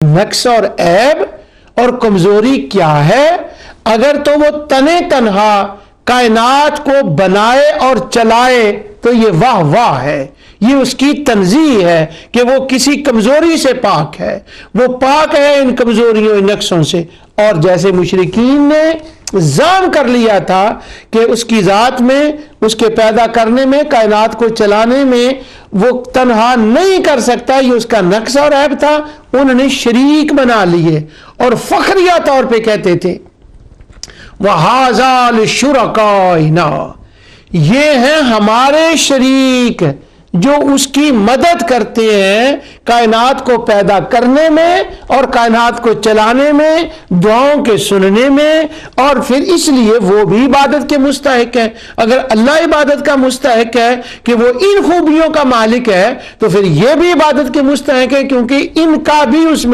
नक्स और ऐब और कमजोरी क्या है? अगर तो वो तने तनहा कायनात को बनाए और चलाए तो ये वाह वाह है, ये उसकी तंजीह है कि वो किसी कमजोरी से पाक है, वो पाक है इन कमजोरियों इन नक्सों से। और जैसे मुशरिकीन ने जाम कर लिया था कि उसकी जात में, उसके पैदा करने में, कायनात को चलाने में वो तन्हा नहीं कर सकता, ये उसका नक्स और ऐब था, उन्होंने शरीक बना लिए और फखरिया तौर पे कहते थे वहाज़ा लिशुरकाइना, ये हैं हमारे शरीक जो उसकी मदद करते हैं कायनात को पैदा करने में और कायनात को चलाने में, दुआओं के सुनने में, और फिर इसलिए वो भी इबादत के मुस्तहिक है। अगर अल्लाह इबादत का मुस्तहिक है कि वो इन खूबियों का मालिक है, तो फिर ये भी इबादत के मुस्तहिक है, क्योंकि इनका भी उसमें